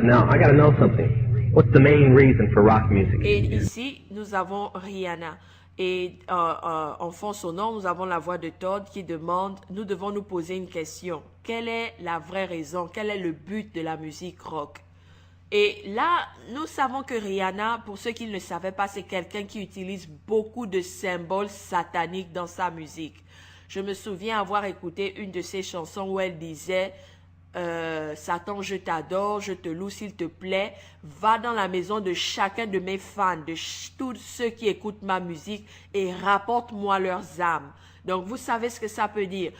now I gotta know something. What's the main reason for rock music? Et ici, nous avons Rihanna. Et en fond sonore, nous avons la voix de Todd qui demande, nous devons nous poser une question. Quelle est la vraie raison? Quel est le but de la musique rock? Et là, nous savons que Rihanna, pour ceux qui ne le savaient pas, c'est quelqu'un qui utilise beaucoup de symboles sataniques dans sa musique. Je me souviens avoir écouté une de ses chansons où elle disait Satan, je t'adore, je te loue s'il te plaît, va dans la maison de chacun de mes fans, de tous ceux qui écoutent ma musique et rapporte-moi leurs âmes. Donc vous savez ce que ça peut dire.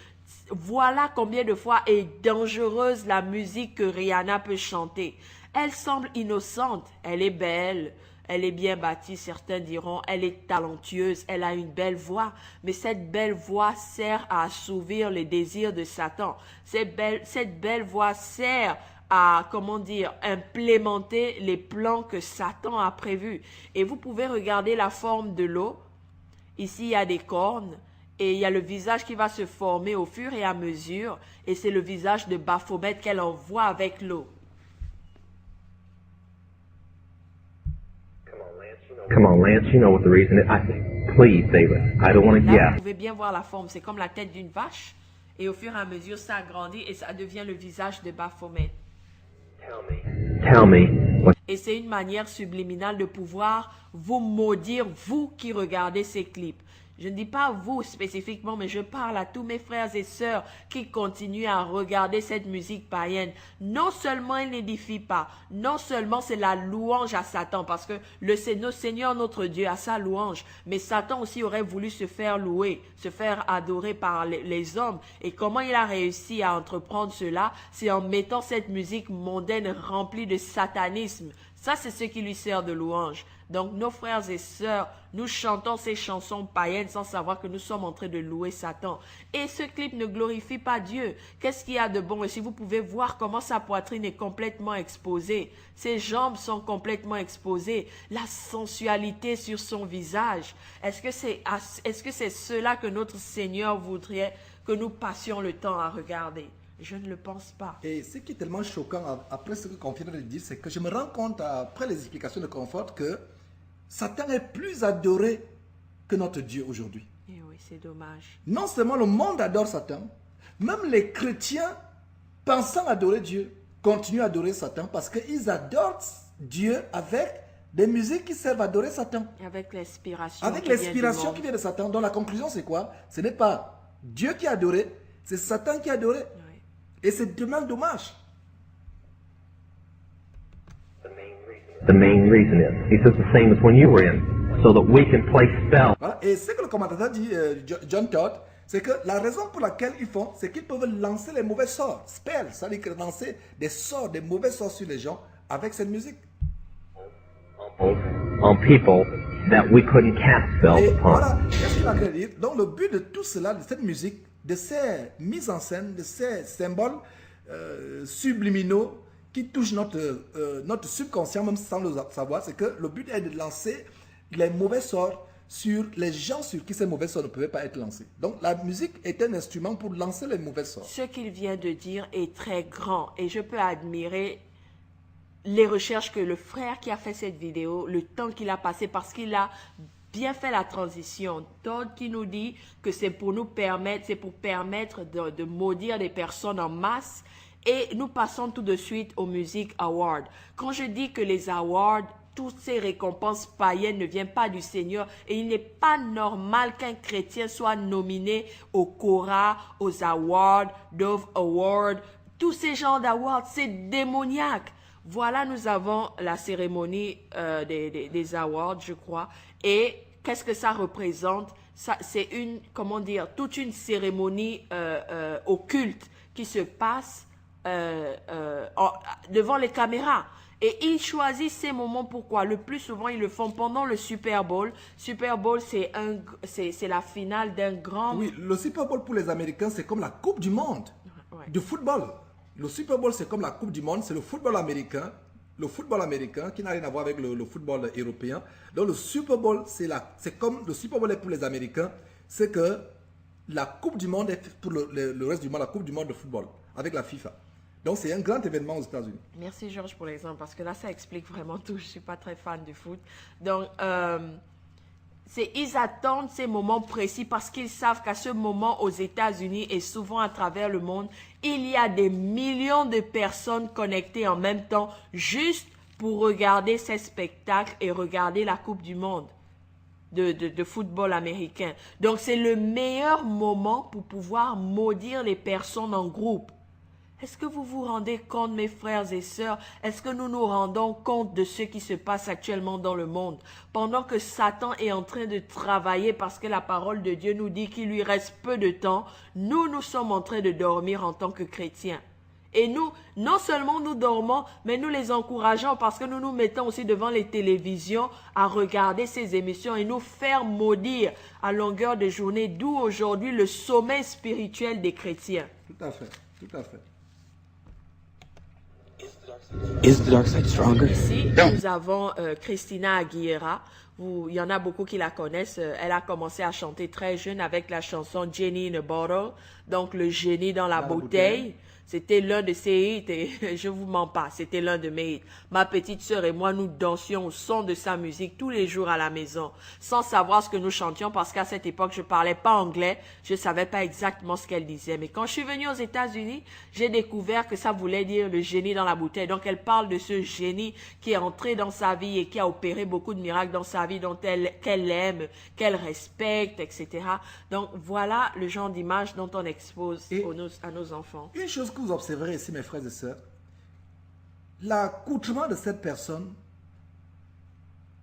Voilà combien de fois est dangereuse la musique que Rihanna peut chanter. Elle semble innocente, elle est belle, elle est bien bâtie, certains diront, elle est talentueuse, elle a une belle voix, mais cette belle voix sert à assouvir les désirs de Satan. Cette belle voix sert à, comment dire, implémenter les plans que Satan a prévus. Et vous pouvez regarder la forme de l'eau. Ici, il y a des cornes. Et il y a le visage qui va se former au fur et à mesure. Et c'est le visage de Baphomet qu'elle envoie avec l'eau. Come on, Lance, you know what the reason is. Please save us. I don't want to Là, guess. vous pouvez bien voir la forme. C'est comme la tête d'une vache. Et au fur et à mesure, ça grandit et ça devient le visage de Baphomet. Tell me. Et c'est une manière subliminale de pouvoir vous maudire, vous qui regardez ces clips. Je ne dis pas vous spécifiquement, mais je parle à tous mes frères et sœurs qui continuent à regarder cette musique païenne. Non seulement il n'édifie pas, non seulement c'est la louange à Satan, parce que le Seigneur notre Dieu a sa louange, mais Satan aussi aurait voulu se faire louer, se faire adorer par les hommes. Et comment il a réussi à entreprendre cela? C'est en mettant cette musique mondaine remplie de satanisme. Ça, c'est ce qui lui sert de louange. Donc, nos frères et sœurs, nous chantons ces chansons païennes sans savoir que nous sommes en train de louer Satan. Et ce clip ne glorifie pas Dieu. Qu'est-ce qu'il y a de bon? Et si vous pouvez voir comment sa poitrine est complètement exposée, ses jambes sont complètement exposées, la sensualité sur son visage. Est-ce que c'est cela que notre Seigneur voudrait que nous passions le temps à regarder? Je ne le pense pas. Et ce qui est tellement choquant après ce que qu'on vient de dire, c'est que je me rends compte après les explications de Comfort que Satan est plus adoré que notre Dieu aujourd'hui. Et oui, c'est dommage. Non seulement le monde adore Satan, même les chrétiens pensant adorer Dieu continuent à adorer Satan parce qu'ils adorent Dieu avec des musiques qui servent à adorer Satan. Avec l'inspiration. Avec l'inspiration qui vient de Satan. Donc la conclusion c'est quoi? Ce n'est pas Dieu qui est adoré, c'est Satan qui est adoré. Oui. Et c'est tellement dommage. The main reason is, he says the same as when you were in, so that we can play spells. Voilà. Et ce que le commentateur dit, John Todd, c'est que la raison pour laquelle ils font, c'est qu'ils peuvent lancer les mauvais sorts. Spell, ça veut dire lancer des sorts, des mauvais sorts sur les gens avec cette musique. On people that we couldn't cast spells Et upon. voilà, qu'est-ce qu'il a voulu dire? Donc le but de tout cela, de cette musique, de ces mises en scène, de ces symboles subliminaux qui touchent notre subconscient, même sans le savoir, c'est que le but est de lancer les mauvais sorts sur les gens sur qui ces mauvais sorts ne pouvaient pas être lancés. Donc la musique est un instrument pour lancer les mauvais sorts. Ce qu'il vient de dire est très grand et je peux admirer les recherches que le frère qui a fait cette vidéo, le temps qu'il a passé parce qu'il a bien fait la transition. Todd qui nous dit que c'est pour nous permettre, c'est pour permettre de maudire des personnes en masse. Et nous passons tout de suite aux Music Awards. Quand je dis que les awards, toutes ces récompenses païennes ne viennent pas du Seigneur et il n'est pas normal qu'un chrétien soit nominé au Cora, aux awards, Dove Award, tous ces genres d'awards, c'est démoniaque. Voilà, nous avons la cérémonie des awards, je crois. Et qu'est-ce que ça représente? C'est une, comment dire, toute une cérémonie occulte qui se passe devant les caméras. Et ils choisissent ces moments, pourquoi? Le plus souvent, ils le font pendant le Super Bowl. Super Bowl, c'est la finale d'un grand... Oui, le Super Bowl pour les Américains, c'est comme la Coupe du Monde de football. Le Super Bowl, c'est comme la Coupe du Monde, c'est le football américain. Le football américain qui n'a rien à voir avec le football européen. Donc le Super Bowl, c'est comme le Super Bowl est pour les Américains, c'est que la Coupe du Monde est pour le reste du monde, la Coupe du monde de football avec la FIFA. Donc c'est un grand événement aux États-Unis. Merci Georges pour l'exemple, parce que là, ça explique vraiment tout. Je ne suis pas très fan du foot. Donc, ils attendent ces moments précis parce qu'ils savent qu'à ce moment, aux États-Unis et souvent à travers le monde, il y a des millions de personnes connectées en même temps juste pour regarder ces spectacles et regarder la Coupe du Monde de football américain. Donc, c'est le meilleur moment pour pouvoir maudire les personnes en groupe. Est-ce que vous vous rendez compte, mes frères et sœurs? Est-ce que nous nous rendons compte de ce qui se passe actuellement dans le monde? Pendant que Satan est en train de travailler parce que la parole de Dieu nous dit qu'il lui reste peu de temps, nous sommes en train de dormir en tant que chrétiens. Et nous, non seulement nous dormons, mais nous les encourageons parce que nous nous mettons aussi devant les télévisions à regarder ces émissions et nous faire maudire à longueur de journée, d'où aujourd'hui le sommeil spirituel des chrétiens. Tout à fait, tout à fait. Is the dark side stronger? Ici, nous avons Christina Aguilera. Il y en a beaucoup qui la connaissent. Elle a commencé à chanter très jeune avec la chanson Genie in a Bottle, donc le génie dans la bouteille. C'était l'un de ses hits et je vous mens pas, c'était l'un de mes hits. Ma petite sœur et moi, nous dansions au son de sa musique tous les jours à la maison, sans savoir ce que nous chantions parce qu'à cette époque, je parlais pas anglais, je savais pas exactement ce qu'elle disait. Mais quand je suis venue aux États-Unis, j'ai découvert que ça voulait dire le génie dans la bouteille. Donc, elle parle de ce génie qui est entré dans sa vie et qui a opéré beaucoup de miracles dans sa vie, qu'elle aime, qu'elle respecte, etc. Donc, voilà le genre d'image dont on expose à nos enfants. Une chose que vous observerez ici, mes frères et sœurs, l'accoutrement de cette personne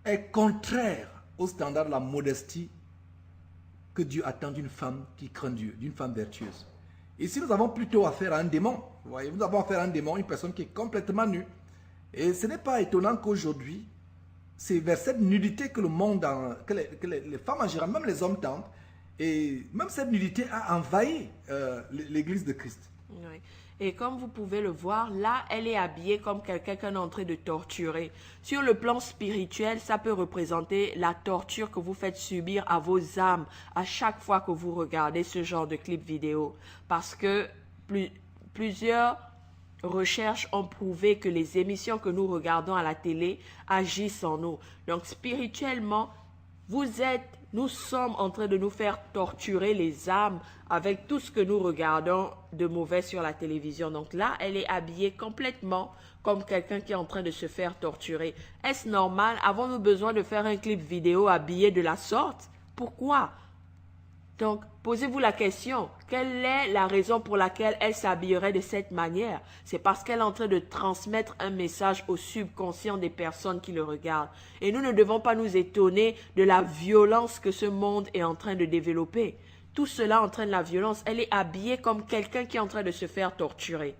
est contraire au standard de la modestie que Dieu attend d'une femme qui craint Dieu, d'une femme vertueuse. Ici, nous avons plutôt affaire à un démon. Vous voyez, nous avons affaire à un démon, une personne qui est complètement nue. Et ce n'est pas étonnant qu'aujourd'hui, c'est vers cette nudité que le monde, que les femmes en général, même les hommes tendent. Et même cette nudité a envahi l'Église de Christ. Oui. Et comme vous pouvez le voir, là, elle est habillée comme quelqu'un qu'on est en train de torturer. Sur le plan spirituel, ça peut représenter la torture que vous faites subir à vos âmes à chaque fois que vous regardez ce genre de clip vidéo. Parce que plusieurs recherches ont prouvé que les émissions que nous regardons à la télé agissent en nous. Donc, spirituellement, nous sommes en train de nous faire torturer les âmes avec tout ce que nous regardons de mauvais sur la télévision. Donc là, elle est habillée complètement comme quelqu'un qui est en train de se faire torturer. Est-ce normal? Avons-nous besoin de faire un clip vidéo habillé de la sorte? Pourquoi? Donc, posez-vous la question, quelle est la raison pour laquelle elle s'habillerait de cette manière? C'est parce qu'elle est en train de transmettre un message au subconscient des personnes qui le regardent. Et nous ne devons pas nous étonner de la violence que ce monde est en train de développer. Tout cela entraîne la violence. Elle est habillée comme quelqu'un qui est en train de se faire torturer.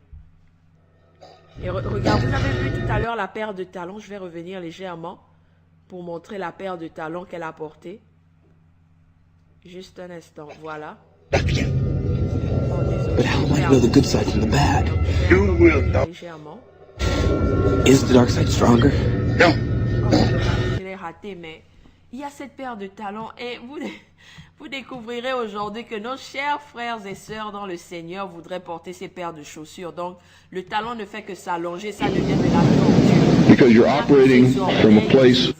Et regarde, vous avez vu tout à l'heure la paire de talons. Je vais revenir légèrement pour montrer la paire de talons qu'elle a portée. Juste un instant, voilà. But how do I know the good side from the bad? You will know. Légèrement. Is the dark side stronger? No. Je l'ai raté, mais il y a cette paire de talons et vous découvrirez aujourd'hui que nos chers frères et sœurs dans le Seigneur voudraient porter ces paires de chaussures. Donc, le talon ne fait que s'allonger, ça devient de la torture. Because you're operating from a place.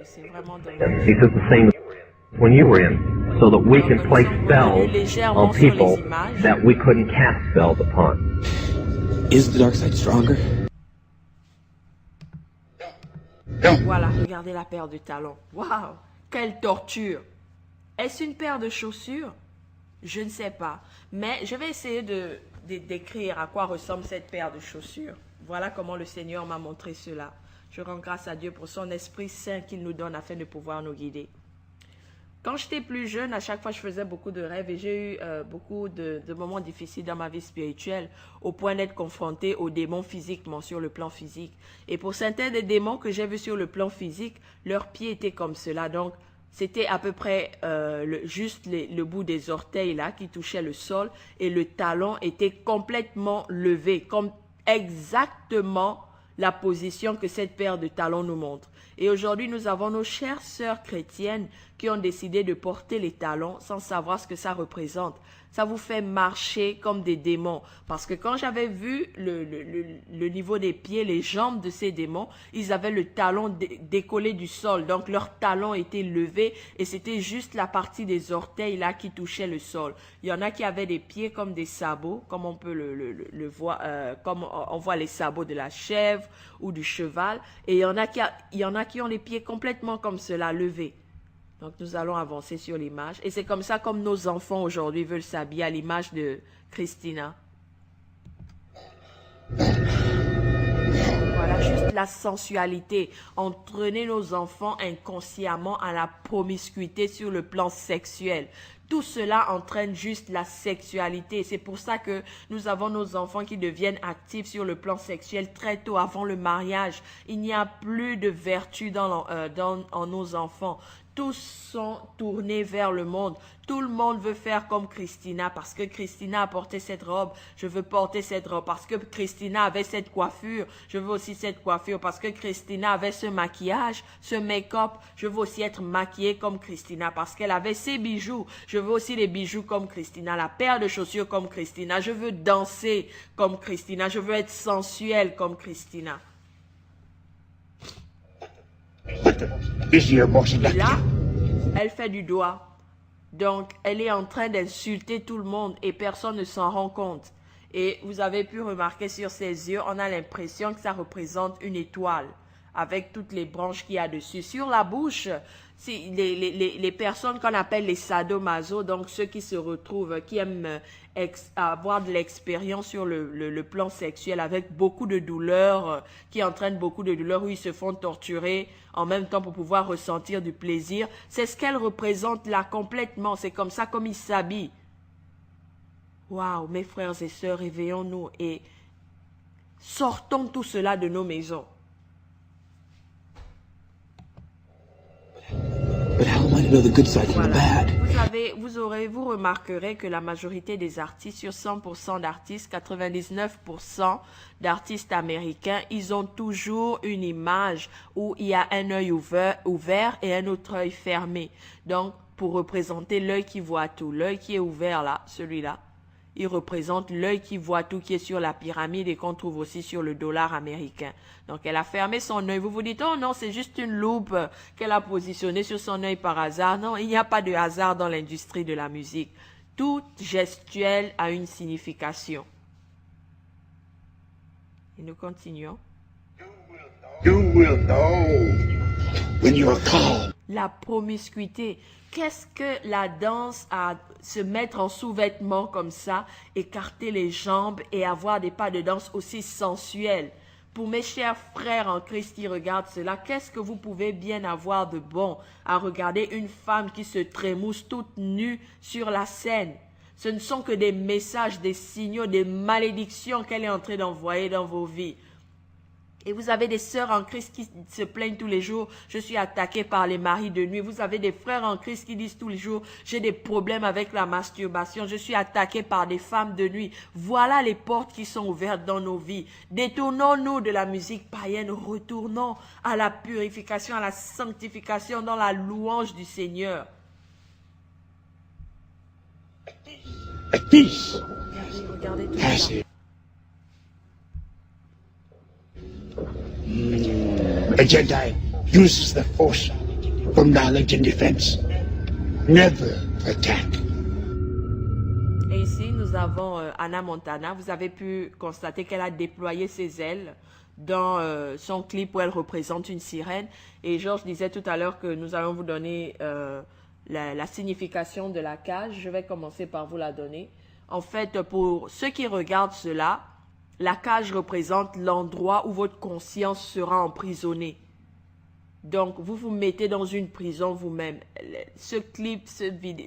C'est vraiment dommage. He says the same as when you were in, so that we can place spells on people that we couldn't cast spells upon. Is the dark side stronger? Voilà, regardez la paire de talons. Waouh, quelle torture. Est-ce une paire de chaussures? Je ne sais pas. Mais je vais essayer de décrire à quoi ressemble cette paire de chaussures. Voilà comment le Seigneur m'a montré cela. Je rends grâce à Dieu pour son Esprit Saint qu'il nous donne afin de pouvoir nous guider. Quand j'étais plus jeune, à chaque fois, je faisais beaucoup de rêves et j'ai eu beaucoup de moments difficiles dans ma vie spirituelle au point d'être confronté aux démons physiquement, sur le plan physique. Et pour certains des démons que j'ai vus sur le plan physique, leurs pieds étaient comme cela. Donc, c'était à peu près juste le bout des orteils là qui touchait le sol et le talon était complètement levé, comme exactement la position que cette paire de talons nous montre. Et aujourd'hui, nous avons nos chères sœurs chrétiennes qui ont décidé de porter les talons sans savoir ce que ça représente. Ça vous fait marcher comme des démons. Parce que quand j'avais vu le niveau des pieds, les jambes de ces démons, ils avaient le talon décollé du sol. Donc leur talon était levé et c'était juste la partie des orteils là qui touchait le sol. Il y en a qui avaient des pieds comme des sabots, comme on peut le voir, comme on voit les sabots de la chèvre ou du cheval. Et il y en a qui ont les pieds complètement comme cela, levés. Donc, nous allons avancer sur l'image. Et c'est comme ça comme nos enfants aujourd'hui veulent s'habiller à l'image de Christina. Voilà, juste la sensualité. Entraîner nos enfants inconsciemment à la promiscuité sur le plan sexuel. Tout cela entraîne juste la sexualité. C'est pour ça que nous avons nos enfants qui deviennent actifs sur le plan sexuel très tôt, avant le mariage. Il n'y a plus de vertu en nos enfants. Tous sont tournés vers le monde. Tout le monde veut faire comme Christina parce que Christina a porté cette robe. Je veux porter cette robe parce que Christina avait cette coiffure. Je veux aussi cette coiffure parce que Christina avait ce maquillage, ce make-up. Je veux aussi être maquillée comme Christina parce qu'elle avait ses bijoux. Je veux aussi les bijoux comme Christina, la paire de chaussures comme Christina. Je veux danser comme Christina. Je veux être sensuelle comme Christina. Is your motion Et là, elle fait du doigt. Donc, elle est en train d'insulter tout le monde et personne ne s'en rend compte. Et vous avez pu remarquer sur ses yeux, on a l'impression que ça représente une étoile avec toutes les branches qu'il y a dessus. Sur la bouche, les personnes qu'on appelle les sadomaso, donc ceux qui se retrouvent, qui aiment avoir de l'expérience sur le plan sexuel avec beaucoup de douleurs, qui entraînent beaucoup de douleurs, où ils se font torturer en même temps pour pouvoir ressentir du plaisir. C'est ce qu'elle représente là complètement. C'est comme ça comme ils s'habillent. Waouh, mes frères et sœurs, réveillons-nous et sortons tout cela de nos maisons. But how am I to know the good side from the Voilà. bad? Vous remarquerez que la majorité des artistes, sur 100% d'artistes, 99% d'artistes américains, ils ont toujours une image où il y a un œil ouvert et un autre œil fermé. Donc, pour représenter l'œil qui voit tout, l'œil qui est ouvert là, celui-là, il représente l'œil qui voit tout, qui est sur la pyramide et qu'on trouve aussi sur le dollar américain. Donc, elle a fermé son œil. Vous vous dites, oh non, c'est juste une loupe qu'elle a positionnée sur son œil par hasard. Non, il n'y a pas de hasard dans l'industrie de la musique. Tout gestuelle a une signification. Et nous continuons. You will know when you are called. La promiscuité. Qu'est-ce que la danse à se mettre en sous-vêtements comme ça, écarter les jambes et avoir des pas de danse aussi sensuels? Pour mes chers frères en Christ qui regardent cela, qu'est-ce que vous pouvez bien avoir de bon à regarder une femme qui se trémousse toute nue sur la scène? Ce ne sont que des messages, des signaux, des malédictions qu'elle est en train d'envoyer dans vos vies. Et vous avez des sœurs en Christ qui se plaignent tous les jours, je suis attaquée par les maris de nuit. Vous avez des frères en Christ qui disent tous les jours, j'ai des problèmes avec la masturbation, je suis attaquée par des femmes de nuit. Voilà les portes qui sont ouvertes dans nos vies. Détournons-nous de la musique païenne, retournons à la purification, à la sanctification, dans la louange du Seigneur. At peace. Regardez tout Has ça. it. A Jedi uses the Force for knowledge and defense. Never attack. Et ici, nous avons Hannah Montana. Vous avez pu constater qu'elle a déployé ses ailes dans son clip où elle représente une sirène. Et Georges disait tout à l'heure que nous allons vous donner la signification de la cage. Je vais commencer par vous la donner. En fait, pour ceux qui regardent cela, la cage représente l'endroit où votre conscience sera emprisonnée. Donc, vous vous mettez dans une prison vous-même. Ce clip,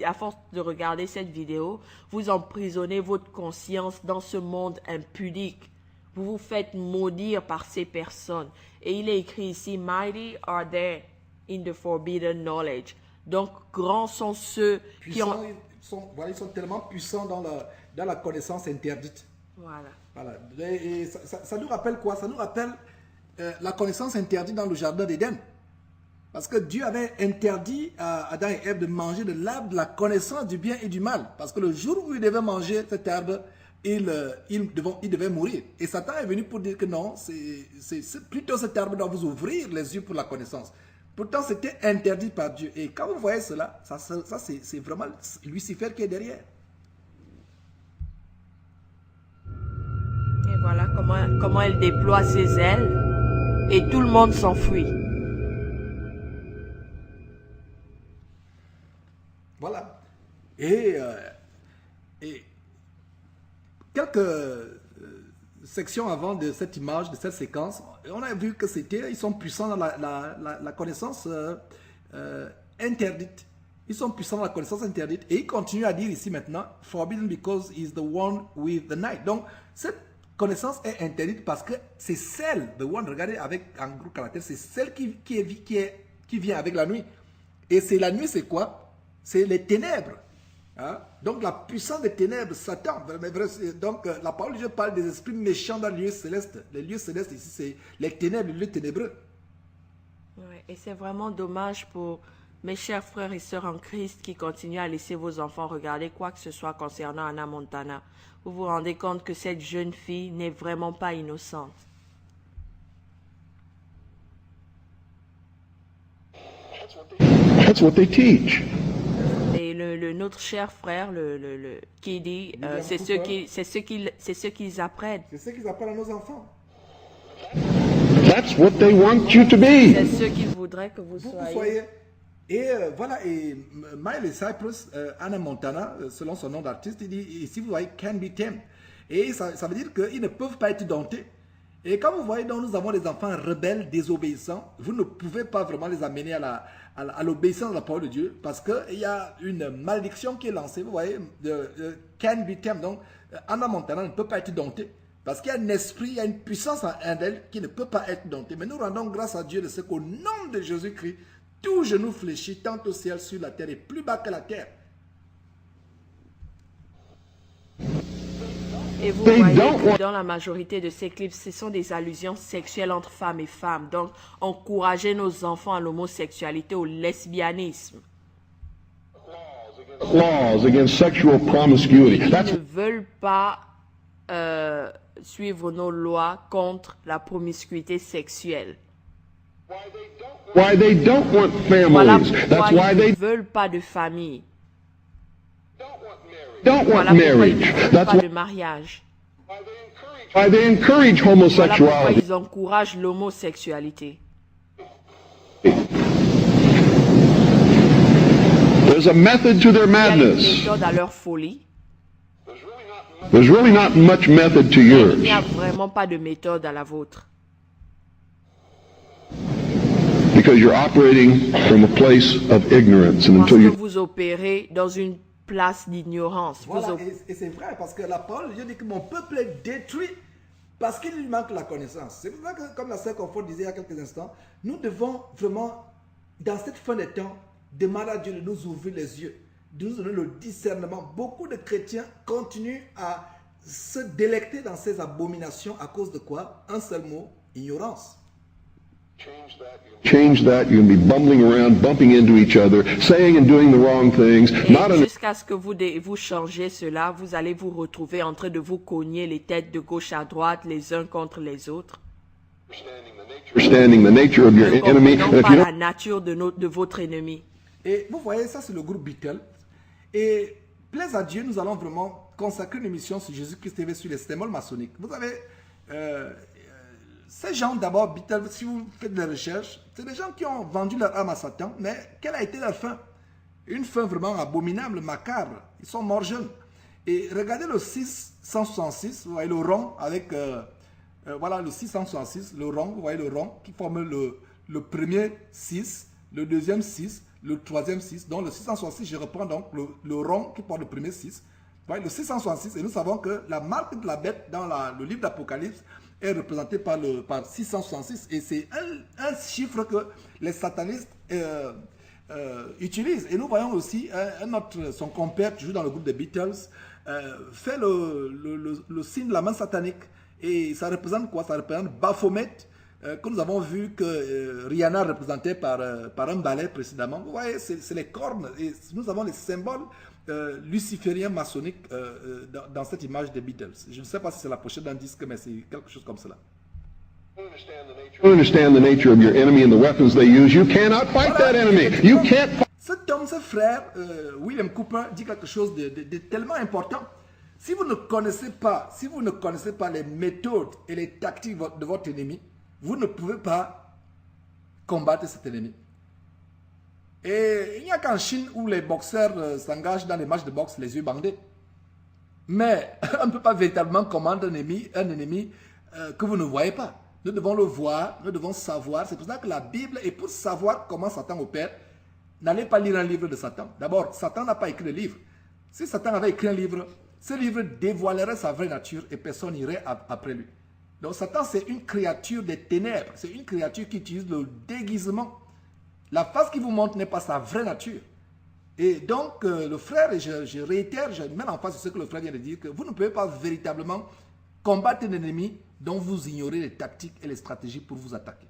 à force de regarder cette vidéo, vous emprisonnez votre conscience dans ce monde impudique. Vous vous faites maudire par ces personnes. Et il est écrit ici, « Mighty are they in the forbidden knowledge ». Donc, grands sont ceux qui ont... Ils sont tellement puissants dans la connaissance interdite. Voilà. Voilà. Et ça nous rappelle quoi? Ça nous rappelle la connaissance interdite dans le jardin d'Éden. Parce que Dieu avait interdit à Adam et Ève de manger de l'arbre de la connaissance du bien et du mal. Parce que le jour où ils devaient manger cet arbre, ils devaient mourir. Et Satan est venu pour dire que non, c'est plutôt cet arbre doit vous ouvrir les yeux pour la connaissance. Pourtant, c'était interdit par Dieu. Et quand vous voyez cela, ça c'est vraiment Lucifer qui est derrière. Et voilà comment elle déploie ses ailes et tout le monde s'enfuit. Voilà. Et quelques sections avant de cette image, de cette séquence, on a vu que ils sont puissants dans la connaissance interdite. Ils sont puissants dans la connaissance interdite. Et il continue à dire ici maintenant, forbidden because he is the one with the night. Donc, cette connaissance est interdite parce que c'est celle, the one, regardez avec un gros caractère, c'est celle qui vient avec la nuit. Et c'est la nuit, c'est quoi? C'est les ténèbres. Hein? Donc la puissance des ténèbres, Satan. Donc la parole de Dieu parle des esprits méchants dans les lieux célestes. Les lieux célestes ici, c'est les ténèbres, les lieux ténébreux. Ouais, et c'est vraiment dommage pour mes chers frères et sœurs en Christ qui continuent à laisser vos enfants regarder quoi que ce soit concernant Hannah Montana. Vous vous rendez compte que cette jeune fille n'est vraiment pas innocente. That's what they teach. Et notre cher frère, qui dit, c'est ce qu'ils apprennent. C'est ce qu'ils apprennent à nos enfants. That's what they want you to C'est be. ce qu'ils voudraient que vous soyez. Et voilà, et Miley Cyrus, Hannah Montana, selon son nom d'artiste, il dit, ici vous voyez, can be tamed. Et ça veut dire qu'ils ne peuvent pas être domptés. Et quand vous voyez, donc, nous avons des enfants rebelles, désobéissants, vous ne pouvez pas vraiment les amener à l'obéissance de la parole de Dieu, parce qu'il y a une malédiction qui est lancée, vous voyez, can be tamed. Donc, Hannah Montana ne peut pas être domptée, parce qu'il y a un esprit, il y a une puissance en elle qui ne peut pas être domptée. Mais nous rendons grâce à Dieu de ce qu'au nom de Jésus-Christ, tout genou fléchit, tant au ciel, sur la terre, et plus bas que la terre. Et vous voyez que dans la majorité de ces clips, ce sont des allusions sexuelles entre femmes et femmes. Donc, encourager nos enfants à l'homosexualité, au lesbianisme. Laws against sexual promiscuity. Ils That's ne veulent pas suivre nos lois contre la promiscuité sexuelle. why they don't want Voilà families. pourquoi That's why ils they ne veulent pas de famille. don't Voilà want pourquoi ils marriage. ne veulent That's pas de mariage. why they encourage Voilà pourquoi homosexuality. ils encouragent l'homosexualité. There's a method to their Il y a une madness. méthode à leur folie. There's really not much method to Il yours. n'y a vraiment pas de méthode à la vôtre. Because you're operating from a place of ignorance. And Parce until que you vous opérez dans une place d'ignorance. Vous Voilà, op- et c'est vrai, parce que la parole de Dieu dit que mon peuple est détruit parce qu'il lui manque la connaissance. C'est pour ça que, comme la sœur Confort disait il y a quelques instants, nous devons vraiment, dans cette fin des temps, demander à Dieu de nous ouvrir les yeux, de nous donner le discernement. Beaucoup de chrétiens continuent à se délecter dans ces abominations à cause de quoi? Un seul mot, ignorance. change that, you're going to be bumbling around, bumping into each other, saying and doing the wrong things. Not Et an jusqu'à ce que vous changez cela, vous allez vous retrouver en train de vous cogner les têtes de gauche à droite les uns contre les autres. understanding the nature of your Ne enemy. comprenant And if pas you la don't, nature de votre ennemi. Et vous voyez, ça c'est le groupe Beatles. Et plaise à Dieu, nous allons vraiment consacrer une émission sur Jésus-Christ TV sur les symboles maçonniques. Vous avez ces gens d'abord, Beatles, si vous faites des recherches, c'est des gens qui ont vendu leur âme à Satan, mais quelle a été leur fin? Une fin vraiment abominable, macabre. Ils sont morts jeunes. Et regardez le 666, vous voyez le rond avec, voilà le 666, le rond, vous voyez le rond qui forme le premier 6, le deuxième 6, le troisième 6. Donc le 666, je reprends donc le rond qui porte le premier 6. Vous voyez le 666, et nous savons que la marque de la bête dans le livre d'Apocalypse est représentée par 666. Et c'est un chiffre que les satanistes utilisent. Et nous voyons aussi son compère qui joue dans le groupe des Beatles fait le signe de la main satanique. Et ça représente quoi? Ça représente Baphomet, que nous avons vu que Rihanna représentait par un balai précédemment. Vous voyez, c'est les cornes. Et nous avons les symboles lucifériens maçonniques dans cette image des Beatles. Je ne sais pas si c'est la pochette d'un disque, mais c'est quelque chose comme cela. You understand the nature of your enemy and the weapons they use. You cannot fight that enemy. You can't fight. Cet homme, ce frère, William Cooper, dit quelque chose de tellement important. Si vous ne connaissez pas, les méthodes et les tactiques de votre ennemi, vous ne pouvez pas combattre cet ennemi. Et il n'y a qu'en Chine où les boxeurs s'engagent dans les matchs de boxe les yeux bandés. Mais on ne peut pas véritablement combattre un ennemi que vous ne voyez pas. Nous devons le voir, nous devons savoir. C'est pour ça que la Bible, et pour savoir comment Satan opère, n'allez pas lire un livre de Satan. D'abord, Satan n'a pas écrit de livre. Si Satan avait écrit un livre, ce livre dévoilerait sa vraie nature et personne n'irait après lui. Donc Satan, c'est une créature des ténèbres. C'est une créature qui utilise le déguisement. La face qu'il vous montre n'est pas sa vraie nature. Et donc, le frère, et je réitère, je mets en face de ce que le frère vient de dire, que vous ne pouvez pas véritablement combattre un ennemi dont vous ignorez les tactiques et les stratégies pour vous attaquer.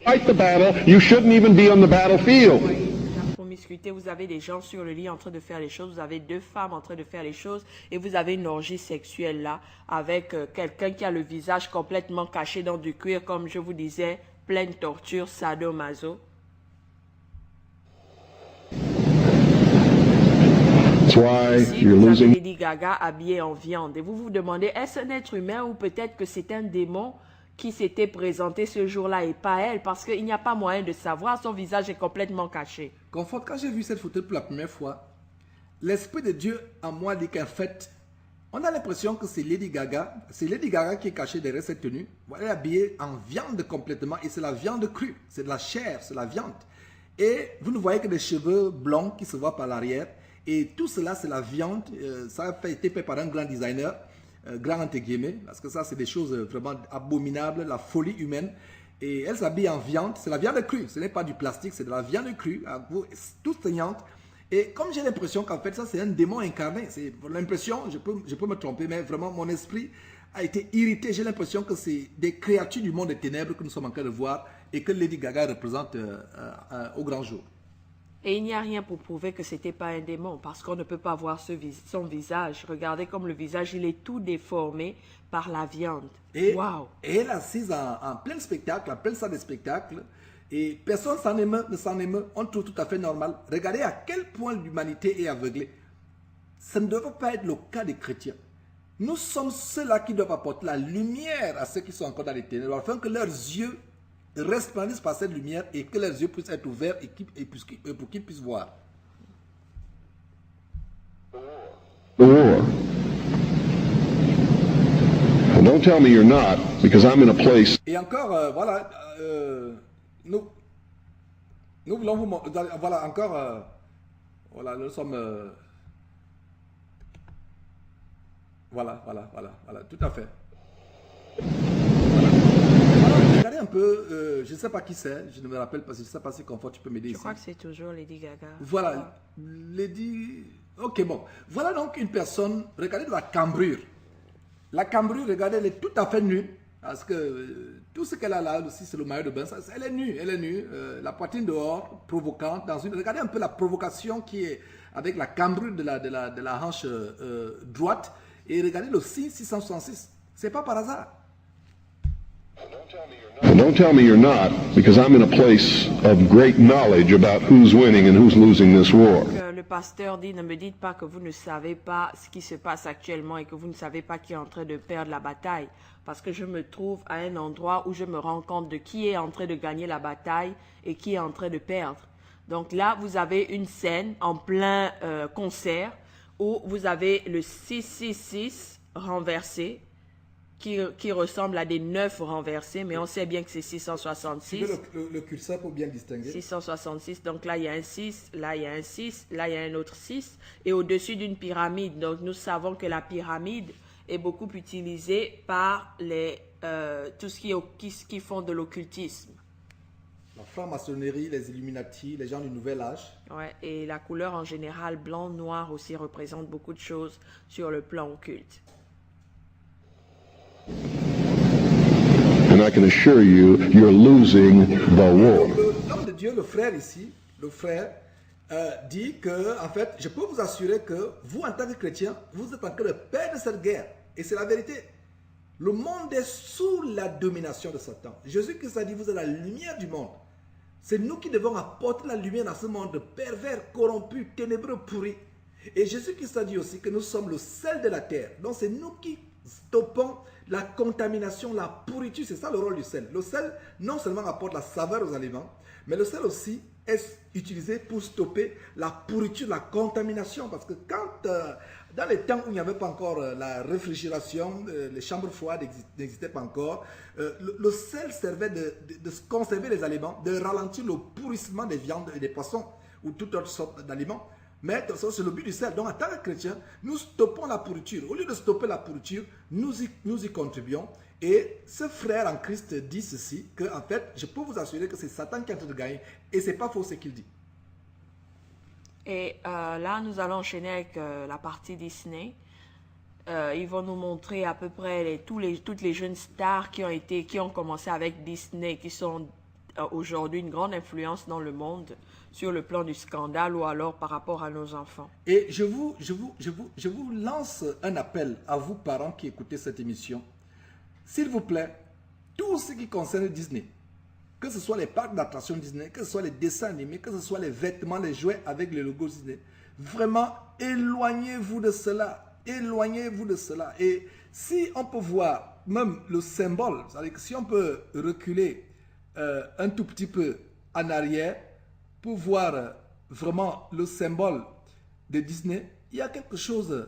Fight the battle. You shouldn't even be on the battlefield. La promiscuité, vous avez des gens sur le lit en train de faire les choses, vous avez deux femmes en train de faire les choses et vous avez une orgie sexuelle là avec quelqu'un qui a le visage complètement caché dans du cuir, comme je vous disais, pleine torture, sadomaso. That's why Ici, you're vous avez losing. Lady Gaga habillée en viande et vous vous demandez, est-ce un être humain ou peut-être que c'est un démon qui s'était présenté ce jour-là et pas elle, parce qu'il n'y a pas moyen de savoir, son visage est complètement caché. Confort, quand j'ai vu cette photo pour la première fois, l'Esprit de Dieu en moi dit qu'en fait, on a l'impression que c'est Lady Gaga. C'est Lady Gaga qui est cachée derrière cette tenue. Elle est habillée en viande complètement et c'est la viande crue, c'est de la chair, c'est la viande. Et vous ne voyez que des cheveux blonds qui se voient par l'arrière. Et tout cela, c'est la viande. Ça a été fait par un grand designer, grand entre guillemets, parce que ça, c'est des choses vraiment abominables, la folie humaine. Et elle s'habille en viande, c'est la viande crue, ce n'est pas du plastique, c'est de la viande crue, toute saignante. Et comme j'ai l'impression qu'en fait, ça, c'est un démon incarné, c'est l'impression, je peux me tromper, mais vraiment, mon esprit a été irrité. J'ai l'impression que c'est des créatures du monde des ténèbres que nous sommes en train de voir et que Lady Gaga représente au grand jour. Et il n'y a rien pour prouver que ce n'était pas un démon, parce qu'on ne peut pas voir son visage. Regardez comme le visage, il est tout déformé par la viande. Et, Wow. et elle assise en plein spectacle, en pleine salle de spectacle, et personne ne s'en émeut, on trouve tout à fait normal. Regardez à quel point l'humanité est aveuglée. Ça ne devrait pas être le cas des chrétiens. Nous sommes ceux-là qui doivent apporter la lumière à ceux qui sont encore dans les ténèbres, afin que leurs yeux resplendissent par cette lumière et que leurs yeux puissent être ouverts et pour qu'ils puissent voir. The war. And don't tell me you're not, because I'm in a place. Et encore, voilà, nous voulons vous montrer, voilà, encore, voilà, nous sommes, voilà, tout à fait. Regardez un peu, je ne sais pas qui c'est, je ne me rappelle pas, je ne sais pas si Confort, tu peux m'aider ici. Je crois que c'est toujours Lady Gaga. Voilà, Lady, ok bon, voilà donc une personne, regardez la cambrure. La cambrure, regardez, elle est tout à fait nue, parce que tout ce qu'elle a là aussi, c'est le maillot de bain, elle est nue, la poitrine dehors, provocante, regardez un peu la provocation qui est avec la cambrure de la hanche droite, et regardez le signe 666, c'est pas par hasard. And don't tell me you're not, because I'm in a place of great knowledge about who's winning and who's losing this war. Le pasteur dit, ne me dites pas que vous ne savez pas ce qui se passe actuellement et que vous ne savez pas qui est en train de perdre la bataille. Parce que je me trouve à un endroit où je me rends compte de qui est en train de gagner la bataille et qui est en train de perdre. Donc là, vous avez une scène en plein concert où vous avez le 666 renversé qui ressemble à des 9 renversés, mais on sait bien que c'est 666. Le curseur pour bien distinguer. 666, donc là il y a un 6, là il y a un 6, là il y a un autre 6, et au-dessus d'une pyramide. Donc nous savons que la pyramide est beaucoup utilisée par tous ceux qui font de l'occultisme. La franc-maçonnerie, les Illuminati, les gens du Nouvel Âge. Ouais, et la couleur en général, blanc, noir aussi, représente beaucoup de choses sur le plan occulte. and I can assure you, you're losing the war. L'homme de Dieu, le frère ici, le frère, dit que, en fait, je peux vous assurer que vous, en tant que chrétien, vous êtes en train de perdre cette guerre. Et c'est la vérité. Le monde est sous la domination de Satan. Jésus-Christ a dit, vous êtes la lumière du monde. C'est nous qui devons apporter la lumière dans ce monde pervers, corrompu, ténébreux, pourri. Et Jésus-Christ a dit aussi que nous sommes le sel de la terre. Donc c'est nous qui stoppons la contamination, la pourriture. C'est ça le rôle du sel. Le sel non seulement apporte la saveur aux aliments, mais le sel aussi est utilisé pour stopper la pourriture, la contamination. Parce que quand, dans les temps où il n'y avait pas encore la réfrigération, les chambres froides n'existaient pas encore, le sel servait de conserver les aliments, de ralentir le pourrissement des viandes et des poissons ou toute autre sorte d'aliments. Mais c'est le but du sel. Donc en tant que chrétien, nous stoppons la pourriture. Au lieu de stopper la pourriture, nous y contribuons. Et ce frère en Christ dit ceci, que en fait, je peux vous assurer que c'est Satan qui est en train de gagner. Et c'est pas faux ce qu'il dit. Et là, nous allons enchaîner avec la partie Disney. Ils vont nous montrer à peu près toutes les jeunes stars qui ont commencé avec Disney, qui sont aujourd'hui une grande influence dans le monde sur le plan du scandale ou alors par rapport à nos enfants. Et je vous lance un appel à vous parents qui écoutez cette émission. S'il vous plaît, tout ce qui concerne Disney, que ce soit les parcs d'attractions Disney, que ce soit les dessins animés, que ce soit les vêtements, les jouets avec le logo Disney, vraiment éloignez-vous de cela. Éloignez-vous de cela. Et si on peut voir même le symbole, c'est-à-dire que si on peut reculer un tout petit peu en arrière pour voir vraiment le symbole de Disney, il y a quelque chose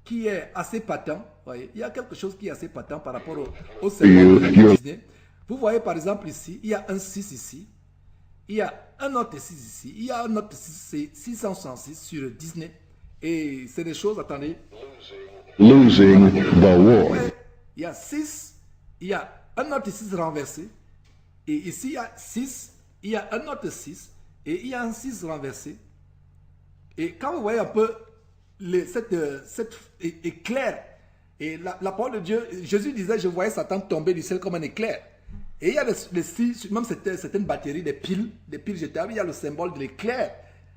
qui est assez patent. Voyez, il y a quelque chose qui est assez patent par rapport au symbole de Disney. Vous voyez par exemple ici, il y a un 6 ici, il y a un autre 6 ici, il y a un autre 6, 666 sur Disney. Et c'est des choses, attendez. Losing the war. Il y a 6, il y a un autre 6 renversé. Et ici, il y a 6, il y a un autre 6, et il y a un 6 renversé. Et quand vous voyez un peu cette éclair, et la parole de Dieu, Jésus disait, je voyais Satan tomber du ciel comme un éclair. Et il y a les 6, même certaines batteries, des piles jetables, il y a le symbole de l'éclair.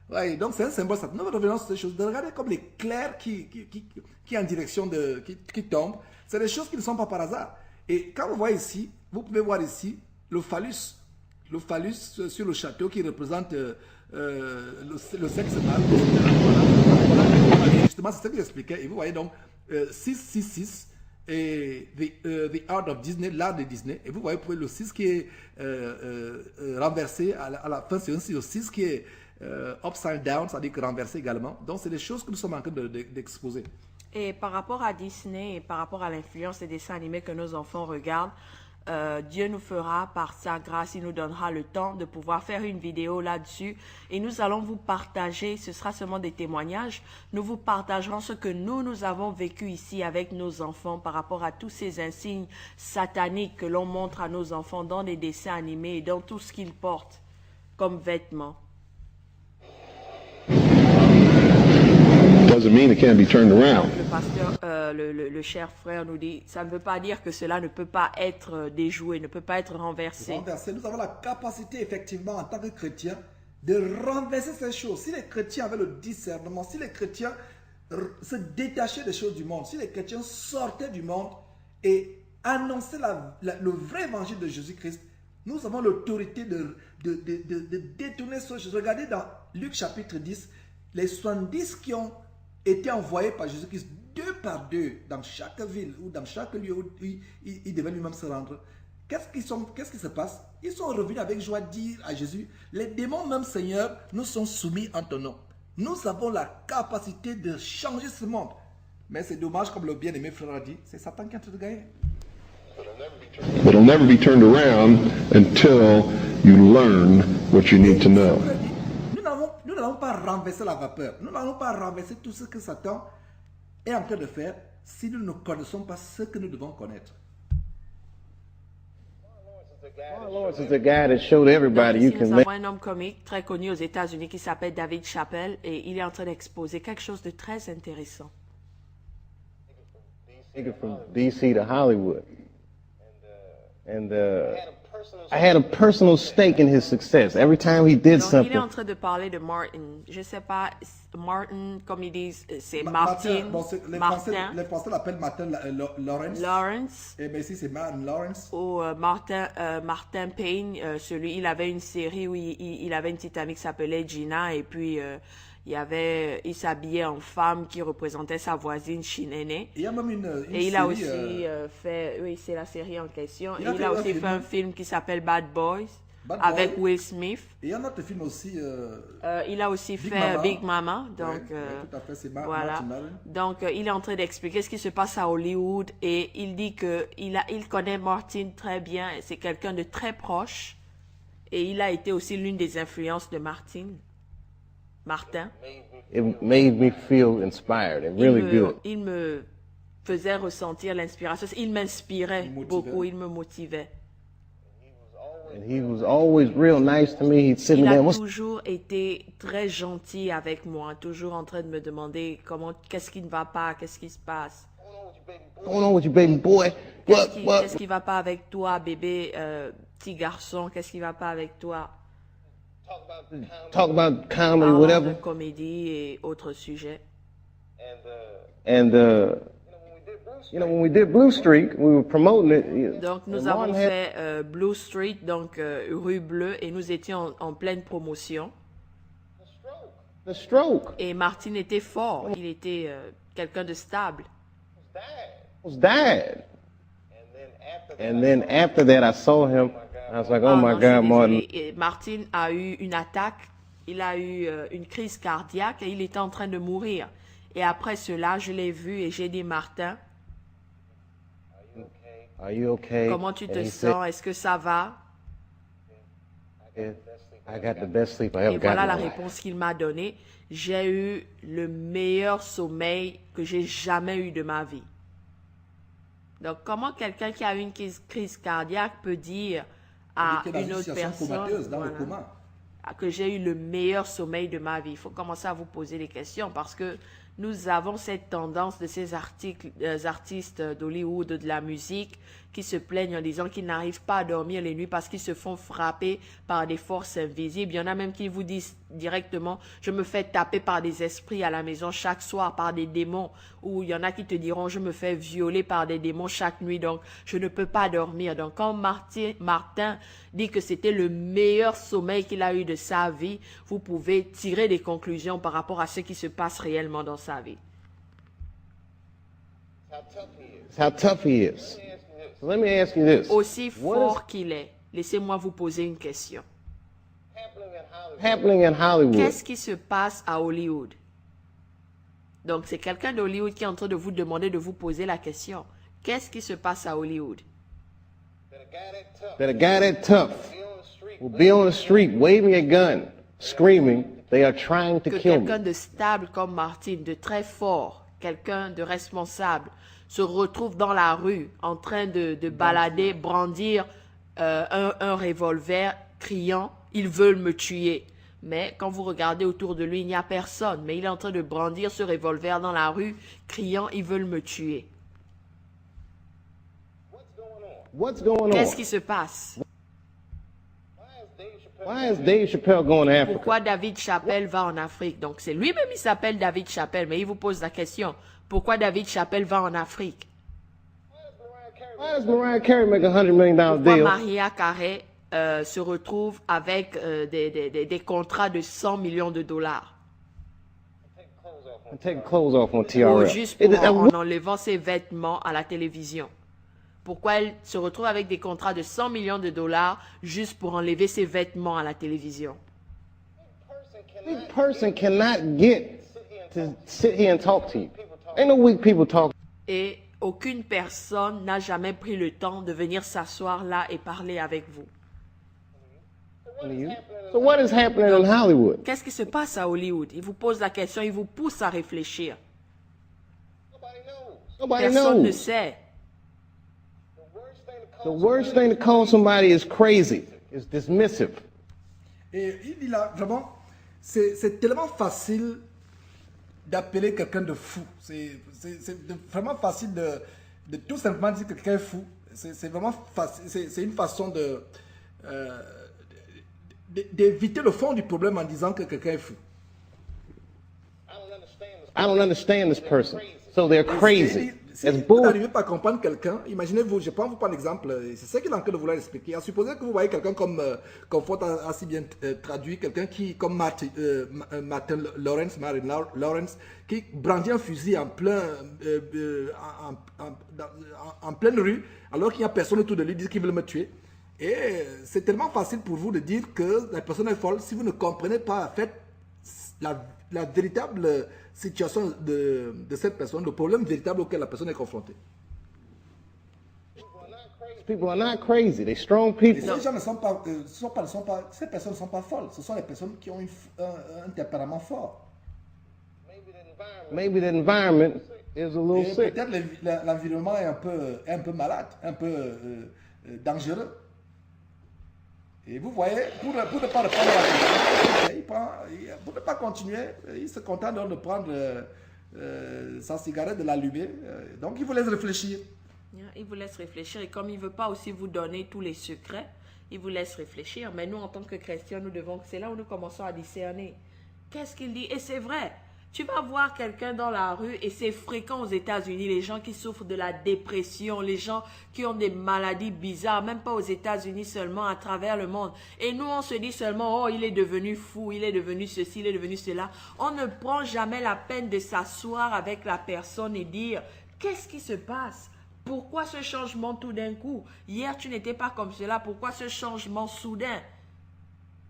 Ouais, donc c'est un symbole, nous revenons sur ces choses. Regardez comme l'éclair qui est en direction qui tombe. C'est des choses qui ne sont pas par hasard. Et quand vous voyez ici, vous pouvez voir ici le phallus sur le château qui représente le sexe mâle. Justement, c'est ce que j'expliquais. Et vous voyez donc 666 et the Art of Disney, l'art de Disney. Et vous voyez le 6 qui est renversé à la fin, c'est aussi le 6 qui est upside down, c'est-à-dire renversé également. Donc, c'est des choses que nous sommes en train d'exposer. Et par rapport à Disney et par rapport à l'influence des dessins animés que nos enfants regardent, Dieu nous fera par sa grâce, il nous donnera le temps de pouvoir faire une vidéo là-dessus et nous allons vous partager, ce sera seulement des témoignages, nous vous partagerons ce que nous avons vécu ici avec nos enfants par rapport à tous ces insignes sataniques que l'on montre à nos enfants dans les dessins animés et dans tout ce qu'ils portent comme vêtements. Doesn't mean it can't be turned around. Le pasteur, le cher frère nous dit, ça ne veut pas dire que cela ne peut pas être déjoué, ne peut pas être renversé. Nous avons la capacité effectivement en tant que chrétiens de renverser ces choses. Si les chrétiens avaient le discernement, si les chrétiens se détachaient des choses du monde, si les chrétiens sortaient du monde et annonçaient le vrai évangile de Jésus-Christ, nous avons l'autorité de détourner ces choses. Regardez dans Luc chapitre 10, les 70 qui ont été envoyés par Jésus-Christ 2 par 2 dans chaque ville ou dans chaque lieu où il devait lui-même se rendre. Qu'est-ce qui se passe? Ils sont revenus avec joie dire à Jésus, les démons même Seigneur nous sont soumis en ton nom. Nous avons la capacité de changer ce monde. Mais c'est dommage, comme le bien-aimé frère a dit, c'est Satan qui est en train de gagner. But it'll never be turned around until you learn what you need to know. Nous n'allons pas renverser la vapeur. Nous n'allons pas renverser tout ce que Satan est en train de faire si nous ne connaissons pas ce que nous devons connaître. Lawrence is a guy that showed everybody you Ici, can nous make. avons un homme comique très connu aux États-Unis qui s'appelle David Chappelle et il est en train d'exposer quelque chose de très intéressant. Take it from DC to Hollywood. And I had a personal stake in his success. Every time he did Donc, il est something, en train de parler de Martin. Je sais pas, Martin, comme ils disent, c'est Martin, Martin, bon, Martin, les Français l'appellent Martin Lawrence. Lawrence, Et bien ici, c'est Martin Lawrence. ou Martin Payne. Il avait une série où il avait une petite amie qui s'appelait Gina, et puis il s'habillait en femme qui représentait sa voisine Shinene. Il y a même une Et il série, a aussi fait, oui, c'est la série en question. Il Et a il fait a un aussi film. fait un film qui s'appelle Bad Boys Bad avec Boy. Will Smith. Et il y a un autre film aussi. Il a aussi Big fait Mama. Big Mama. Donc, Ouais, tout à fait, c'est voilà. Martin Lawrence. Donc, il est en train d'expliquer ce qui se passe à Hollywood et il dit que il connaît Martin très bien. C'est quelqu'un de très proche et il a été aussi l'une des influences de Martin. it made me feel inspired and really good. Il me faisait ressentir l'inspiration. Il m'inspirait Il motivait. beaucoup, il me motivait. And he was always real nice to me. He'd sit me Il there. a What's toujours été très gentil avec moi, toujours en train de me demander qu'est-ce qui ne va pas, qu'est-ce qui se passe. going on with you, baby boy? Qu'est-ce qui va pas avec toi, bébé, petit garçon, qu'est-ce qui va pas avec toi? Talk about comedy, Parlant de whatever. comédie et autres sujets. And you know, when we did Blue Streak, we were promoting it. Donc nous and avons Martin had- fait Blue Street, donc rue Bleue, et nous étions en pleine promotion. the stroke. Et Martin était fort, il était quelqu'un de stable. Was died. And then after that, I saw him. I was like, oh Ah, my non, je suis God, Martin. désolée. Et Martin a eu une attaque, il a eu une crise cardiaque et il était en train de mourir. Et après cela, je l'ai vu et j'ai dit, Martin, Are you okay? comment tu te And he sens? Est-ce que ça va? said, I got the best sleep I Et ever got voilà in la my life. réponse qu'il m'a donnée. J'ai eu le meilleur sommeil que j'ai jamais eu de ma vie. Donc, comment quelqu'un qui a eu une crise cardiaque peut dire à Il était dans une une autre situation personne comateuse, dans le voilà, coma. que j'ai eu le meilleur sommeil de ma vie? Il faut commencer à vous poser des questions parce que nous avons cette tendance de ces artistes d'Hollywood, de la musique, qui se plaignent en disant qu'ils n'arrivent pas à dormir les nuits parce qu'ils se font frapper par des forces invisibles. Il y en a même qui vous disent directement, je me fais taper par des esprits à la maison chaque soir, par des démons. Ou il y en a qui te diront, je me fais violer par des démons chaque nuit, donc je ne peux pas dormir. Donc quand Martin dit que c'était le meilleur sommeil qu'il a eu de sa vie, vous pouvez tirer des conclusions par rapport à ce qui se passe réellement dans sa vie. It's how tough he is. So let me ask you this. Aussi What fort qu'il est, laissez-moi vous poser une question. is happening in Hollywood? Qu'est-ce qui se passe à Hollywood? Donc, c'est quelqu'un d'Hollywood qui est en train de vous demander de vous poser la question. Qu'est-ce qui se passe à Hollywood? That a guy that tough will be on the street waving a gun, screaming, they are trying to Que kill quelqu'un me. de stable comme Martin, de très fort, quelqu'un de responsable, se retrouve dans la rue en train de balader, brandir un revolver, criant « Ils veulent me tuer ». Mais quand vous regardez autour de lui, il n'y a personne. Mais il est en train de brandir ce revolver dans la rue, criant « Ils veulent me tuer ». What's going Qu'est-ce on? qui se passe? Why is Dave Chappelle going to Africa? Pourquoi David Chappelle va en Afrique? Donc c'est lui-même, il s'appelle David Chappelle, mais il vous pose la question. Pourquoi David Chappelle va en Afrique? Why does Mariah Carey make $100 million Pourquoi deal? Mariah Carey se retrouve avec des contrats de 100 millions de dollars? And take clothes off on Ou TRL. juste It- en enlevant ses vêtements à la télévision? Pourquoi elle se retrouve avec des contrats de 100 millions de dollars juste pour enlever ses vêtements à la télévision? Big person cannot get to sit here and talk to you. Ain't no weak people talk. Et aucune personne n'a jamais pris le temps de venir s'asseoir là et parler avec vous. to you. So what is happening in Hollywood? Qu'est-ce qui se passe à Hollywood? Il vous pose la question, il vous pousse à réfléchir. Nobody Personne ne knows. sait. The worst thing to call somebody is crazy, is dismissive. Et il dit là, vraiment, c'est tellement facile d'appeler quelqu'un de fou. C'est vraiment facile de tout simplement dire que quelqu'un est fou. c'est vraiment facile. C'est une façon d'éviter le fond du problème en disant que quelqu'un est fou. I don't understand this person. So they're crazy. Si It's vous bull. n'arrivez pas à comprendre quelqu'un, imaginez-vous, je prends vous par exemple, c'est ce qu'il est en train de vouloir expliquer. Supposez que vous voyez quelqu'un comme Ford a si bien traduit, quelqu'un qui, comme Martin Lawrence, qui brandit un fusil en pleine rue, alors qu'il n'y a personne autour de lui, dit qu'il veut me tuer. Et c'est tellement facile pour vous de dire que la personne est folle si vous ne comprenez pas en fait la véritable situation de cette personne, le problème véritable auquel la personne est confrontée. People are not crazy. They're strong Et people. ces gens ne sont pas, ces personnes ne sont pas folles, ce sont les personnes qui ont un tempérament fort. Maybe the environment is a little Et sick. peut-être l'environnement est un peu malade, un peu dangereux. Et vous voyez, pour ne pas répondre à la question, pour ne pas continuer, il se contente de prendre sa cigarette, de l'allumer. Donc il vous laisse réfléchir. Il vous laisse réfléchir et comme il ne veut pas aussi vous donner tous les secrets, il vous laisse réfléchir. Mais nous, en tant que chrétiens, nous devons, c'est là où nous commençons à discerner. Qu'est-ce qu'il dit? Et c'est vrai. Tu vas voir quelqu'un dans la rue et c'est fréquent aux États-Unis, les gens qui souffrent de la dépression, les gens qui ont des maladies bizarres, même pas aux États-Unis seulement, à travers le monde. Et nous, on se dit seulement, oh, il est devenu fou, il est devenu ceci, il est devenu cela. On ne prend jamais la peine de s'asseoir avec la personne et dire, qu'est-ce qui se passe? Pourquoi ce changement tout d'un coup? Hier, tu n'étais pas comme cela, pourquoi ce changement soudain?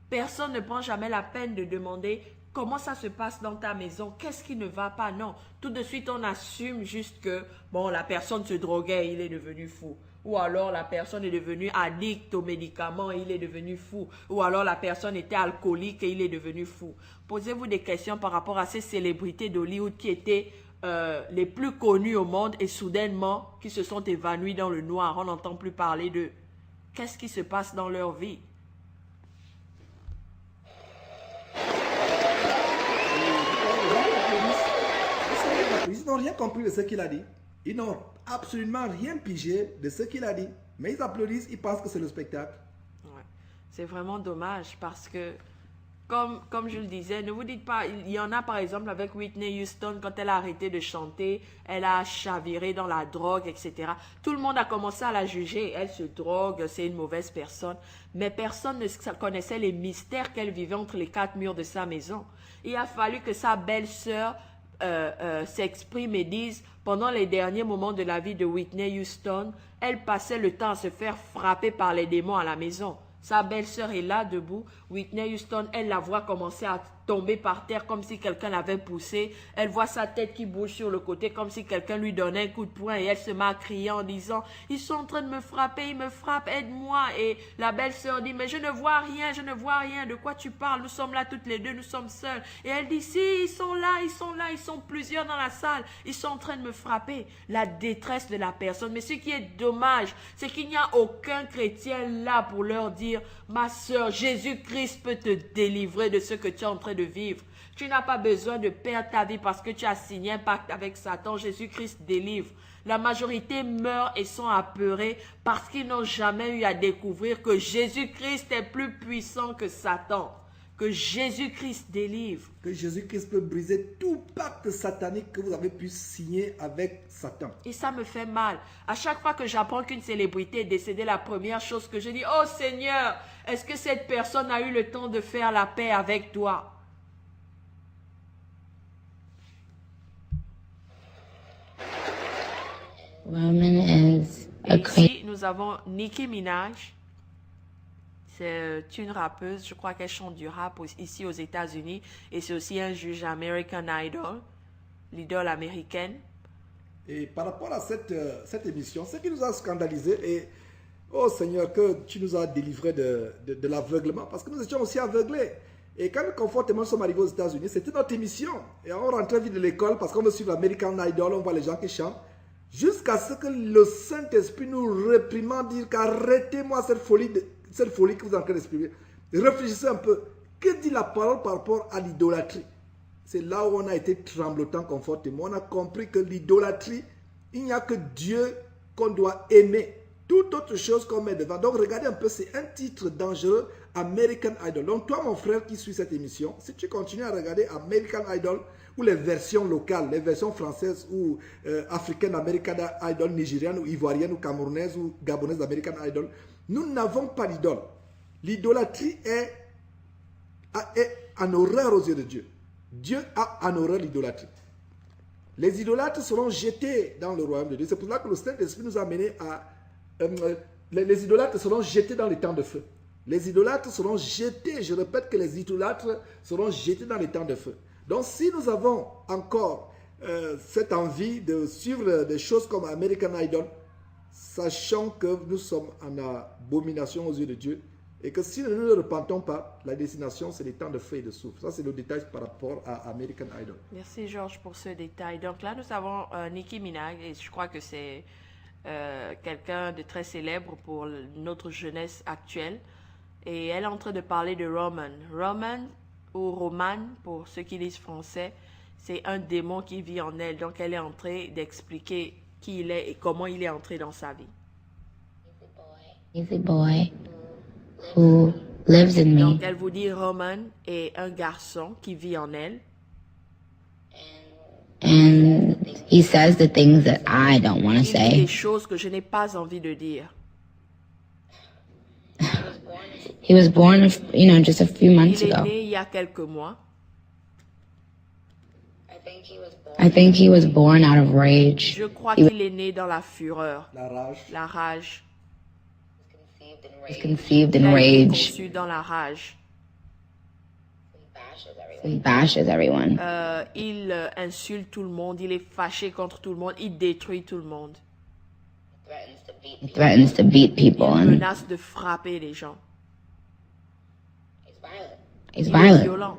Personne ne prend jamais la peine de demander comment ça se passe dans ta maison, qu'est-ce qui ne va pas? Non, tout de suite on assume juste que, bon, la personne se droguait, il est devenu fou. Ou alors la personne est devenue addict aux médicaments et il est devenu fou. Ou alors la personne était alcoolique et il est devenu fou. Posez-vous des questions par rapport à ces célébrités d'Hollywood qui étaient les plus connues au monde et soudainement qui se sont évanouies dans le noir. On n'entend plus parler d'eux. Qu'est-ce qui se passe dans leur vie? Ils n'ont rien compris de ce qu'il a dit. Ils n'ont absolument rien pigé de ce qu'il a dit. Mais ils applaudissent, ils pensent que c'est le spectacle. Ouais. C'est vraiment dommage parce que, comme je le disais, ne vous dites pas, il y en a par exemple avec Whitney Houston, quand elle a arrêté de chanter, elle a chaviré dans la drogue, etc. Tout le monde a commencé à la juger. Elle se drogue, c'est une mauvaise personne. Mais personne ne connaissait les mystères qu'elle vivait entre les quatre murs de sa maison. Il a fallu que sa belle-sœur s'exprime et dise pendant les derniers moments de la vie de Whitney Houston, elle passait le temps à se faire frapper par les démons à la maison. Sa belle-sœur est là debout. Whitney Houston, elle la voit commencer à tomber par terre comme si quelqu'un l'avait poussée. Elle voit sa tête qui bouge sur le côté comme si quelqu'un lui donnait un coup de poing et elle se met à crier en disant « Ils sont en train de me frapper, ils me frappent, aide-moi » et la belle-sœur dit « Mais je ne vois rien, je ne vois rien, de quoi tu parles? Nous sommes là toutes les deux, nous sommes seuls. » Et elle dit « Si, ils sont là, ils sont plusieurs dans la salle, ils sont en train de me frapper. » La détresse de la personne. Mais ce qui est dommage, c'est qu'il n'y a aucun chrétien là pour leur dire « Ma sœur, Jésus-Christ peut te délivrer de ce que tu es en train de vivre. Tu n'as pas besoin de perdre ta vie parce que tu as signé un pacte avec Satan. Jésus-Christ délivre. » La majorité meurt et sont apeurés parce qu'ils n'ont jamais eu à découvrir que Jésus-Christ est plus puissant que Satan. Que Jésus-Christ délivre. Que Jésus-Christ peut briser tout pacte satanique que vous avez pu signer avec Satan. Et ça me fait mal. À chaque fois que j'apprends qu'une célébrité est décédée, la première chose que je dis, oh Seigneur, est-ce que cette personne a eu le temps de faire la paix avec toi? Ici, nous avons Nicki Minaj. C'est une rappeuse, je crois qu'elle chante du rap ici aux États-Unis. Et c'est aussi un juge American Idol, l'idole américaine. Et par rapport à cette émission, ce qui nous a scandalisé, et oh Seigneur, que tu nous as délivrés de l'aveuglement, parce que nous étions aussi aveuglés. Et quand nous confortément sommes arrivés aux États-Unis, c'était notre émission. Et on rentrait vite de l'école parce qu'on veut suivre American Idol, on voit les gens qui chantent. Jusqu'à ce que le Saint-Esprit nous réprimande, dire qu'arrêtez-moi cette folie que vous êtes en train d'exprimer. Réfléchissez un peu. Que dit la parole par rapport à l'idolâtrie? C'est là où on a été tremblotant confortément. On a compris que l'idolâtrie, il n'y a que Dieu qu'on doit aimer. toute autre chose qu'on met devant. Donc regardez un peu, c'est un titre dangereux, American Idol. Donc toi mon frère qui suit cette émission, si tu continues à regarder American Idol ou les versions locales, les versions françaises ou africaines American Idol, nigériennes ou ivoiriennes ou camerounaises ou gabonaises American Idol, nous n'avons pas d'idole. L'idolâtrie est en horreur aux yeux de Dieu. Dieu a en horreur l'idolâtrie. Les idolâtres seront jetés dans le royaume de Dieu. C'est pour cela que le Saint-Esprit nous a amenés à... les idolâtres seront jetés dans les temps de feu. Les idolâtres seront jetés, je répète que les idolâtres seront jetés dans les temps de feu. Donc si nous avons encore cette envie de suivre des choses comme American Idol, sachant que nous sommes en abomination aux yeux de Dieu, et que si nous ne nous repentons pas, la destination, c'est les temps de feu et de souffle. Ça, c'est le détail par rapport à American Idol. Merci Georges pour ce détail. Donc là, nous avons Nicki Minaj, et je crois que c'est quelqu'un de très célèbre pour notre jeunesse actuelle. Et elle est en train de parler de Roman. Roman, ou Roman, pour ceux qui lisent français, c'est un démon qui vit en elle. Donc elle est en train d'expliquer qui il est et comment il est entré dans sa vie. Easy boy who lives in me. Donc elle vous dit Roman est un garçon qui vit en elle. And he says the things that I don't want to Il dit say. des choses que je n'ai pas envie de dire. He was born, just a few months Il est ago. né il y a quelques mois. I think he was born out of rage. Je crois qu'il est né dans la fureur, La rage. la rage. He was conceived Il in a été rage. conçu dans la rage. So he bashes everyone. Il insulte tout le monde, il est fâché contre tout le monde, il détruit tout le monde. He threatens to beat people Il and menace de frapper les gens. he's Il est violent. violent.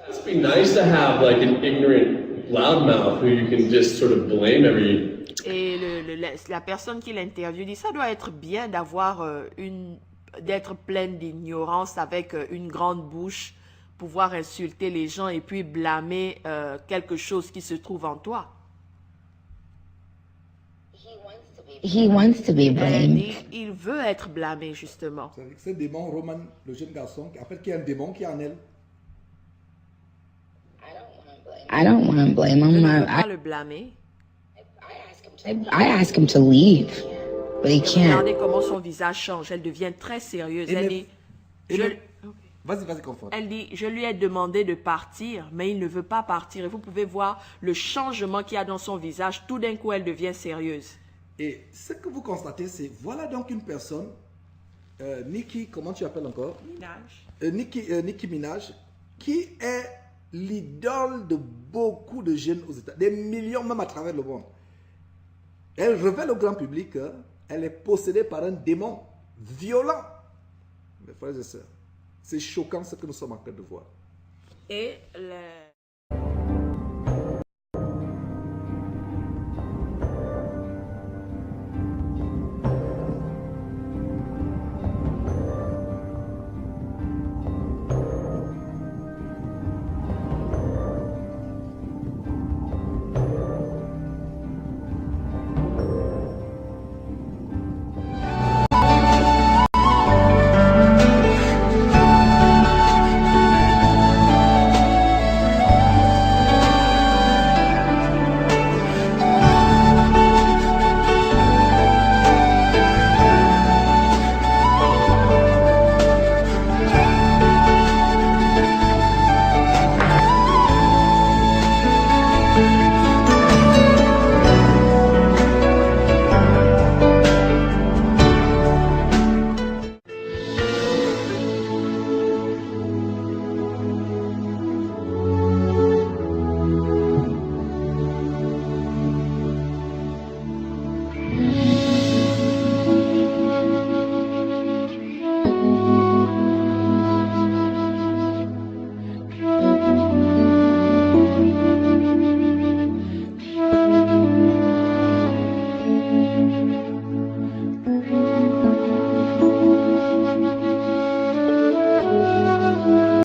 It'd be nice to have like an ignorant loudmouth who you can just sort of blame every. Et la personne qui l'interviewe dit ça doit être bien d'avoir d'être pleine d'ignorance avec une grande bouche, pouvoir insulter les gens et puis blâmer quelque chose qui se trouve en toi. He wants to be Elle blamed. dit, il veut être blâmé justement. C'est le démon Roman, le jeune garçon, en fait, qui est un démon qui est en elle. I don't want to blame Je him. ne veux pas le blâmer. I ask him to leave, but he can't. Regardez comment son visage change. Elle devient très sérieuse. Elle dit, Vas-y, confort. elle dit, je lui ai demandé de partir, mais il ne veut pas partir. Et vous pouvez voir le changement qu'il y a dans son visage. Tout d'un coup, elle devient sérieuse. Et ce que vous constatez, c'est, voilà donc une personne, Nicki, comment tu appelles encore? Nicki Minaj, qui est l'idole de beaucoup de jeunes aux États-Unis, des millions même à travers le monde. Elle révèle au grand public qu'elle est possédée par un démon violent. Mes frères et sœurs, c'est choquant ce que nous sommes en train de voir. Et